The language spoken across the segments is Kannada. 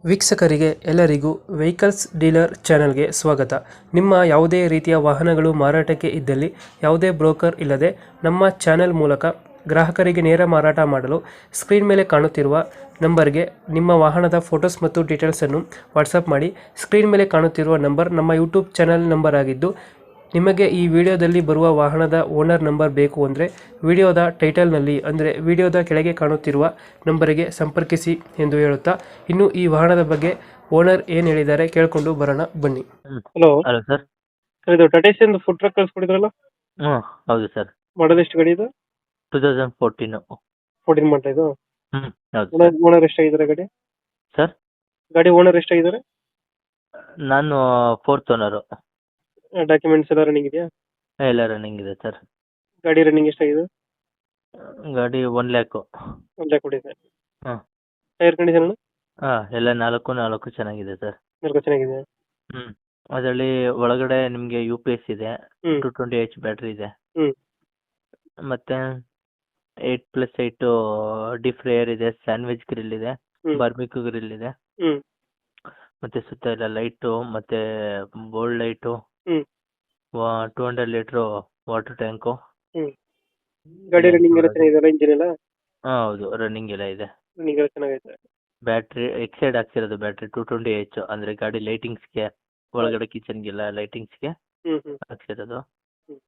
ವೀಕ್ಷಕರಿಗೆ ಎಲ್ಲರಿಗೂ ವೆಹಿಕಲ್ಸ್ ಡೀಲರ್ ಚಾನೆಲ್ಗೆ ಸ್ವಾಗತ. ನಿಮ್ಮ ಯಾವುದೇ ರೀತಿಯ ವಾಹನಗಳು ಮಾರಾಟಕ್ಕೆ ಇದ್ದಲ್ಲಿ ಯಾವುದೇ ಬ್ರೋಕರ್ ಇಲ್ಲದೆ ನಮ್ಮ ಚಾನೆಲ್ ಮೂಲಕ ಗ್ರಾಹಕರಿಗೆ ನೇರ ಮಾರಾಟ ಮಾಡಲು ಸ್ಕ್ರೀನ್ ಮೇಲೆ ಕಾಣುತ್ತಿರುವ ನಂಬರ್ಗೆ ನಿಮ್ಮ ವಾಹನದ ಫೋಟೋಸ್ ಮತ್ತು ಡೀಟೇಲ್ಸನ್ನು ವಾಟ್ಸಪ್ ಮಾಡಿ. ಸ್ಕ್ರೀನ್ ಮೇಲೆ ಕಾಣುತ್ತಿರುವ ನಂಬರ್ ನಮ್ಮ ಯೂಟ್ಯೂಬ್ ಚಾನೆಲ್ ನಂಬರ್ ಆಗಿದ್ದು, ನಿಮಗೆ ಈ ವಿಡಿಯೋದಲ್ಲಿ ಬರುವ ವಾಹನದ ಓನರ್ ನಂಬರ್ ಬೇಕು ಅಂದರೆ ವಿಡಿಯೋದ ಟೈಟಲ್ನಲ್ಲಿ ಅಂದರೆ ವಿಡಿಯೋದ ಕೆಳಗೆ ಕಾಣುತ್ತಿರುವ ನಂಬರಿಗೆ ಸಂಪರ್ಕಿಸಿ ಎಂದು ಹೇಳುತ್ತಾ, ಇನ್ನು ಈ ವಾಹನದ ಬಗ್ಗೆ ಓನರ್ ಏನು ಹೇಳಿದ್ದಾರೆ ಕೇಳಿಕೊಂಡು ಬರೋಣ ಬನ್ನಿ. Hello hello sir. ಇದು ಟಾಟಾ ಏಸ್ ಫುಡ್ ಟ್ರಕ್ ಕಳಿಸ್ಕೊಡಿದ್ರಲ್ಲ, ಹ್ಞೂ ಹೌದು ಸರ್. ಮಾಡಲ್ ಎಷ್ಟು ಗಾಡಿ ಇದು? 2014. 14 ಮಾಡ್ತಾ ಇದು. ಹೌದು ಸರ್. ಓನರ್ ಎಷ್ಟಾಗಿದ್ದಾರೆ ಗಾಡಿ? ಸರ್ ಗಾಡಿ ಓನರ್ ಎಷ್ಟಾಗಿದ್ದಾರೆ? ನಾನು 4th ಓನರು. ಡಾಕ್ಯುಮೆಂಟ್ಸ್ ಎಲ್ಲ ರನ್ನಿಂಗ್ ಇದೆಯಾ? ಎಲ್ಲ ರನ್ನಿಂಗ್ ಇದೆ ಸರ್. ಗಾಡಿ ರನ್ನಿಂಗ್ ಎಷ್ಟಾಗಿದೆ? ಗಾಡಿ 1 lakh. 1 lakh ಕೊಟ್ಟಿದೆ. ಹಾಂ ಟೈರ್ ಕಂಡೀಷನ್ ಎಲ್ಲ ನಾಲ್ಕು ಚೆನ್ನಾಗಿದೆ ಸರ್. ಚೆನ್ನಾಗಿದೆ. ಅದರಲ್ಲಿ ಒಳಗಡೆ ನಿಮಗೆ UPS ಇದೆ, ಹ್ಮ್ 220H ಬ್ಯಾಟ್ರಿ ಇದೆ, ಹ್ಮ್ ಮತ್ತೆ 8+8 ಡೀಪ್ ಫ್ರೈಯರ್ ಇದೆ, ಸ್ಯಾಂಡ್ವಿಚ್ ಗ್ರಿಲ್ ಇದೆ, ಹ್ಮ್ ಬಾರ್ಬಿಕ್ಯೂ ಗ್ರಿಲ್ ಇದೆ, ಹ್ಮ್ ಮತ್ತೆ ಸುತ್ತ ಎಲ್ಲ ಲೈಟು, ಮತ್ತೆ ಬೋಲ್ಡ್ ಲೈಟು, ಹ್ಮ್ 200 ಲೀಟ್ರು ವಾಟರ್ ಟ್ಯಾಂಕು. ಹ್ಮ್ ಗಾಡಿ ರನ್ನಿಂಗ್ ಎಲ್ಲ ಚೆನ್ನಾಗಿದೆ, ಇಂಜಿನ್ ಎಲ್ಲ ಹೌದು, ರನ್ನಿಂಗ್ ಎಲ್ಲ ಇದೆ. ರನ್ನಿಂಗ್ ಎಲ್ಲ ಚೆನ್ನಾಗೈತೆ. ಬ್ಯಾಟ್ರಿ ಎಕ್ಸೈಡ್ ಹಾಕ್ಸಿರೋದು ಬ್ಯಾಟ್ರಿ 220H, ಅಂದರೆ ಗಾಡಿ ಲೈಟಿಂಗ್ಸ್ಗೆ, ಒಳಗಡೆ ಕಿಚನ್ಗೆಲ್ಲ ಲೈಟಿಂಗ್ಸ್ಗೆ ಹ್ಮ್ ಹ್ಮ್ ಹಾಕ್ಸಿರೋದು. ಹ್ಮ್.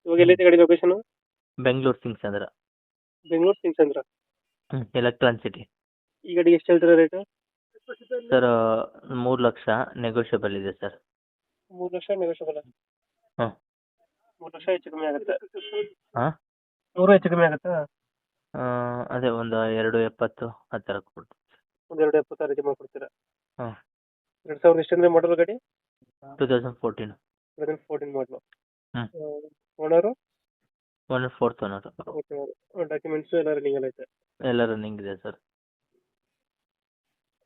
ಇವಾಗ ಎಲ್ಲೈತೆ ಗಾಡಿ location? Bengaluru Singasandra. Bengaluru Singasandra. Electronic City. ಈ ಗಾಡಿಗೆ ಎಷ್ಟು ಹೇಳ್ತೀರಾ ರೇಟ್? ಸರ್ 3 ಲಕ್ಷ ನೆಗೋಷಿಯಬಲ್ ಇದೆ ಸರ್. 3 ಲಕ್ಷ ನೆಗೋಷಿಯಬಲ್. ಹಾಂ 3 ಲಕ್ಷ ಹೆಚ್ಚು ಕಮ್ಮಿ ಆಗುತ್ತೆ. ಹಾಂ 100 ಹೆಚ್ಚು ಕಮ್ಮಿ ಆಗುತ್ತಾ? ಅದೇ ಒಂದು 270 ಆ ಥರ ಕೊಡ್ತೀವಿ. ಒಂದು 270 ರೀತಿ ಮಾಡ್ಕೊಡ್ತೀರಾ? ಹಾಂ 2000 ಎಷ್ಟಂದ್ರೆ ಮಾಡಲ್ ಗಾಡಿ? 2014. 2014 ಮಾಡಲು. ಹ್ಞೂ ಓನರು? 4th owner. ಡಾಕ್ಯುಮೆಂಟ್ಸ್ ಎಲ್ಲ ರನ್ನಿಂಗ್ ಎಲ್ಲ ಐತೆ? ಎಲ್ಲ ರನ್ನಿಂಗ್ ಇದೆ ಸರ್.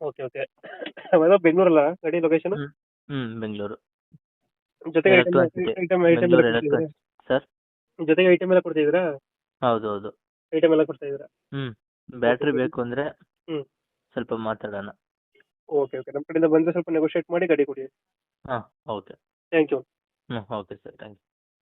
Okay okay. ಅವೆಲ್ಲ ಬೆಂಗಳೂರಲ್ಲ ಗಾಡಿ ಲೊಕೇಶನ್? ಬೆಂಗಳೂರು. ಜೊತೆಗೆ electron city, Bengaluru electron. Sir ಜೊತೆಗೆ ಐಟಮ್ ಎಲ್ಲ ಕೊಡ್ತಿದ್ದೀರಾ? ಹೌದು ಹೌದು. ಐಟಮ್ ಎಲ್ಲ ಕೊಡ್ತಾ ಇದ್ದೀರಾ? ಬ್ಯಾಟ್ರಿ ಬೇಕು ಅಂದರೆ ಹ್ಮ್ ಸ್ವಲ್ಪ ಮಾತಾಡೋಣ. Okay okay. ನಮ್ಮ ಕಡೆಯಿಂದ ಬಂದರೆ ಸ್ವಲ್ಪ ನೆಗೋಷಿಯೇಟ್ ಮಾಡಿ ಗಾಡಿ ಕೊಡಿ. ಹಾಂ okay. Thank you. Okay sir, thank you.